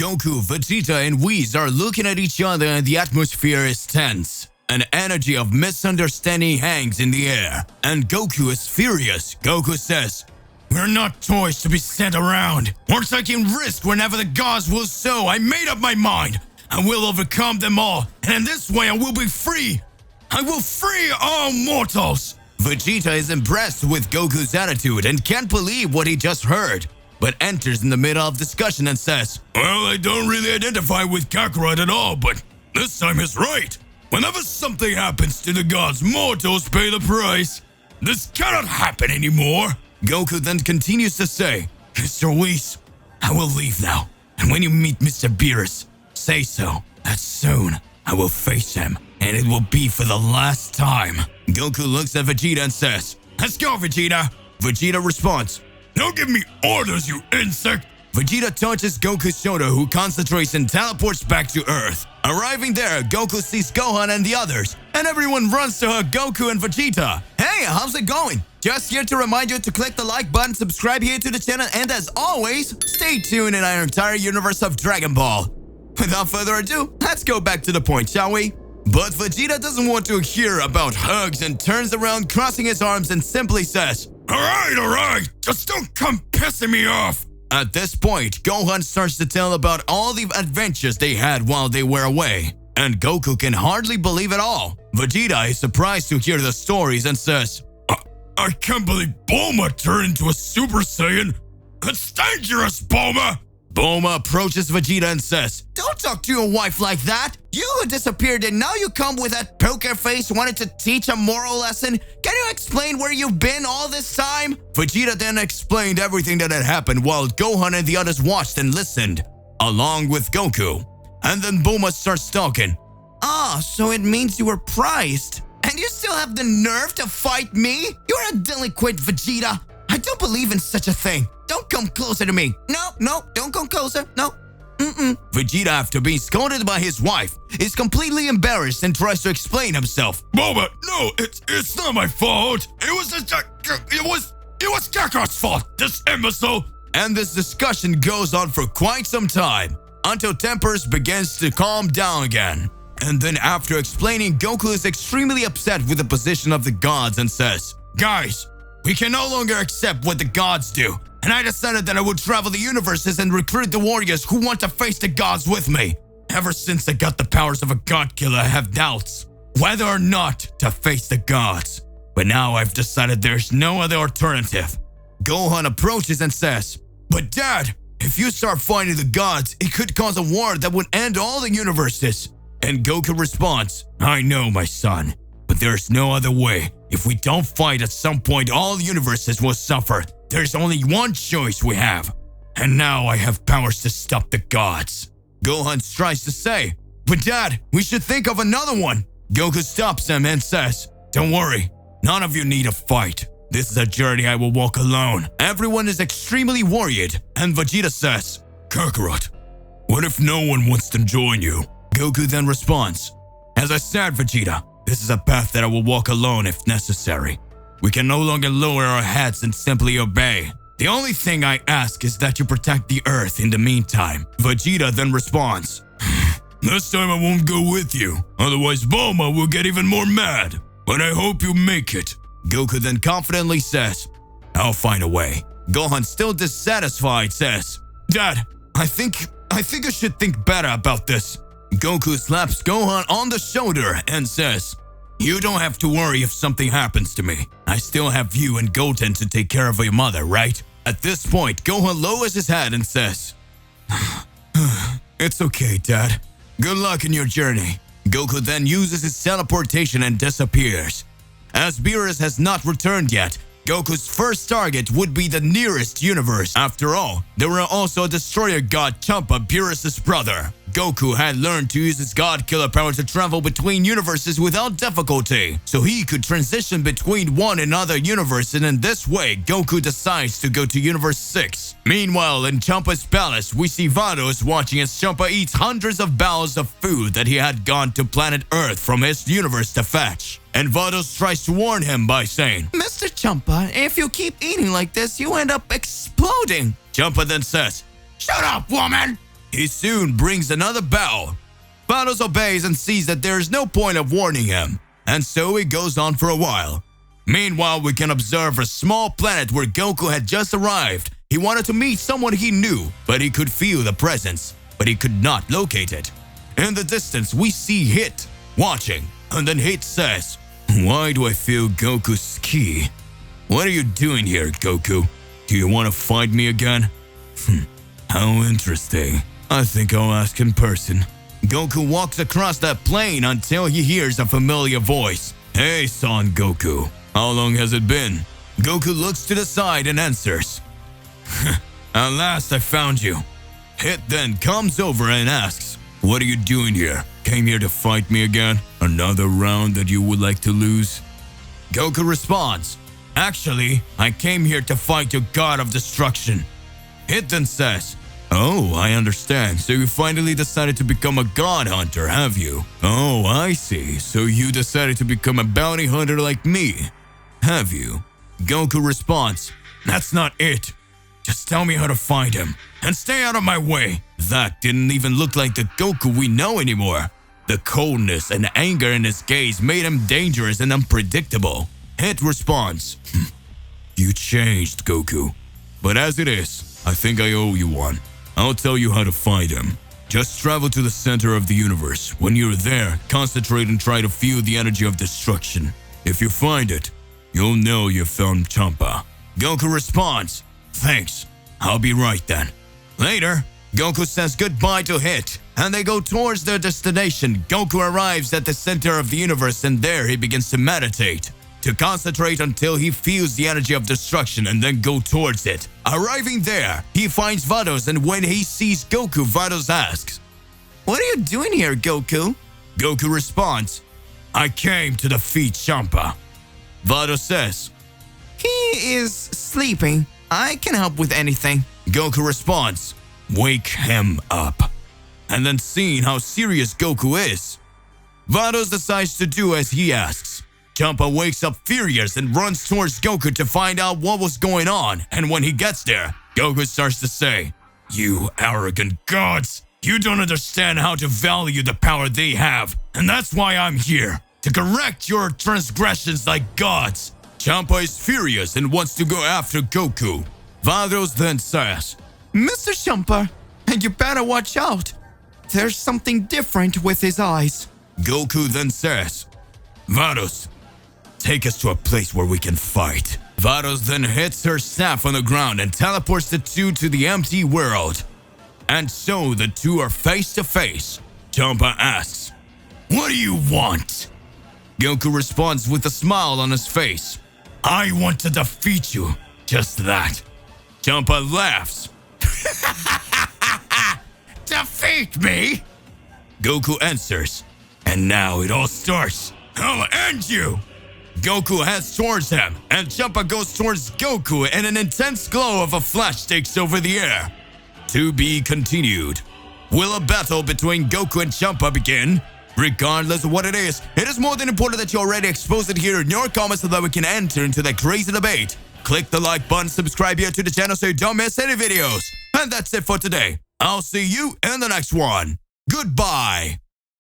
Goku, Vegeta, and Whis are looking at each other and the atmosphere is tense. An energy of misunderstanding hangs in the air, and Goku is furious. Goku says, "We're not toys to be sent around. We're taking risk whenever the gods will so. I made up my mind. I will overcome them all, and in this way I will be free. I will free all mortals." Vegeta is impressed with Goku's attitude and can't believe what he just heard, but enters in the middle of discussion and says, "Well, I don't really identify with Kakarot at all, but this time he's right. Whenever something happens to the gods, mortals pay the price. This cannot happen anymore." Goku then continues to say, "Mr. Whis, I will leave now, and when you meet Mr. Beerus, say so, that soon I will face him, and it will be for the last time." Goku looks at Vegeta and says, "Let's go, Vegeta." Vegeta responds, "Don't give me orders, you insect." Vegeta touches Goku's shoulder, who concentrates and teleports back to Earth. Arriving there, Goku sees Gohan and the others, and everyone runs to hug Goku and Vegeta. Hey, how's it going? Just here to remind you to click the like button, subscribe here to the channel, and as always, stay tuned in our entire universe of Dragon Ball. Without further ado, let's go back to the point, shall we? But Vegeta doesn't want to hear about hugs and turns around, crossing his arms, and simply says, all right, just don't come pissing me off." At this point, Gohan starts to tell about all the adventures they had while they were away, and Goku can hardly believe it all. Vegeta is surprised to hear the stories and says, I can't believe Bulma turned into a Super Saiyan. It's dangerous, Bulma." Bulma approaches Vegeta and says, "Don't talk to your wife like that. You who disappeared and now you come with that poker face wanted to teach a moral lesson. Can you explain where you've been all this time?" Vegeta then explained everything that had happened while Gohan and the others watched and listened, along with Goku. And then Bulma starts talking. So it means you were prized. And you still have the nerve to fight me? You're a delinquent, Vegeta. I don't believe in such a thing. Don't come closer to me. No, don't come closer. No. Vegeta, after being scolded by his wife, is completely embarrassed and tries to explain himself. "Bulma, no, it's not my fault. It was Kakarot's fault, this imbecile." And this discussion goes on for quite some time, until tempers begins to calm down again. And then after explaining, Goku is extremely upset with the position of the gods and says, "Guys, we can no longer accept what the gods do, and I decided that I would travel the universes and recruit the warriors who want to face the gods with me. Ever since I got the powers of a god killer, I have doubts whether or not to face the gods. But now I've decided there's no other alternative." Gohan approaches and says, "But Dad, if you start fighting the gods, it could cause a war that would end all the universes." And Goku responds, "I know, my son, but there's no other way. If we don't fight, at some point all universes will suffer. There's only one choice we have. And now I have powers to stop the gods." Gohan tries to say, "But Dad, we should think of another one." Goku stops him and says, "Don't worry, none of you need a fight. This is a journey I will walk alone." Everyone is extremely worried, and Vegeta says, "Kakarot, what if no one wants to join you?" Goku then responds, "As I said, Vegeta, this is a path that I will walk alone if necessary. We can no longer lower our heads and simply obey. The only thing I ask is that you protect the Earth in the meantime." Vegeta then responds, "This time I won't go with you, otherwise Bulma will get even more mad. But I hope you make it." Goku then confidently says, "I'll find a way." Gohan, still dissatisfied, says, "Dad, I think you should think better about this." Goku slaps Gohan on the shoulder and says, "You don't have to worry if something happens to me. I still have you and Goten to take care of your mother, right?" At this point, Gohan lowers his head and says, "It's okay, Dad. Good luck in your journey." Goku then uses his teleportation and disappears. As Beerus has not returned yet, Goku's first target would be the nearest universe. After all, there were also a destroyer god Champa, Beerus' brother. Goku had learned to use his god killer power to travel between universes without difficulty, so he could transition between one and other universe, and in this way, Goku decides to go to Universe 6. Meanwhile, in Champa's palace, we see Vados watching as Champa eats hundreds of bowls of food that he had gone to planet Earth from his universe to fetch. And Vados tries to warn him by saying, "Mr. Champa, if you keep eating like this, you end up exploding." Champa then says, "Shut up, woman! He soon brings another bow. Vados obeys and sees that there is no point of warning him, and so it goes on for a while. Meanwhile, we can observe a small planet where Goku had just arrived. He wanted to meet someone he knew, but he could feel the presence, but he could not locate it. In the distance, we see Hit watching, and then Hit says, "Why do I feel Goku's ki? What are you doing here, Goku? Do you want to fight me again?" How interesting. I think I'll ask in person. Goku walks across that plain until he hears a familiar voice. "Hey, Son Goku. How long has it been?" Goku looks to the side and answers, "At last I found you." Hit then comes over and asks, "What are you doing here? Came here to fight me again? Another round that you would like to lose?" Goku responds, "Actually, I came here to fight your god of destruction." Hit then says, "Oh, I understand. So you finally decided to become a god hunter, have you? Oh, I see. So you decided to become a bounty hunter like me, have you?" Goku responds, "That's not it. Just tell me how to find him, and stay out of my way." That didn't even look like the Goku we know anymore. The coldness and anger in his gaze made him dangerous and unpredictable. Hit responds, "You changed, Goku. But as it is, I think I owe you one. I'll tell you how to find him. Just travel to the center of the universe. When you're there, concentrate and try to feel the energy of destruction. If you find it, you'll know you found Champa." Goku responds, "Thanks. I'll be right then." Later, Goku says goodbye to Hit, and they go towards their destination. Goku arrives at the center of the universe, and there he begins to meditate, to concentrate until he feels the energy of destruction and then go towards it. Arriving there, he finds Vados, and when he sees Goku, Vados asks, "What are you doing here, Goku?" Goku responds, "I came to defeat Champa." Vados says, "He is sleeping. I can help with anything." Goku responds, "Wake him up." And then seeing how serious Goku is, Vados decides to do as he asks. Champa wakes up furious and runs towards Goku to find out what was going on, and when he gets there, Goku starts to say, "You arrogant gods! You don't understand how to value the power they have, and that's why I'm here, to correct your transgressions like gods." Champa is furious and wants to go after Goku. Vados then says, "Mr. Champa, you better watch out. There's something different with his eyes." Goku then says, "Vados, take us to a place where we can fight." Vados then hits her staff on the ground and teleports the two to the empty world. And so the two are face to face. Champa asks, "What do you want?" Goku responds with a smile on his face, "I want to defeat you, just that." Champa laughs. "Defeat me?" Goku answers, "And now it all starts. I'll end you." Goku heads towards him, and Champa goes towards Goku, and an intense glow of a flash takes over the air. To be continued. Will a battle between Goku and Champa begin? Regardless of what it is more than important that you already expose it here in your comments so that we can enter into that crazy debate. Click the like button, subscribe here to the channel so you don't miss any videos. And that's it for today. I'll see you in the next one. Goodbye.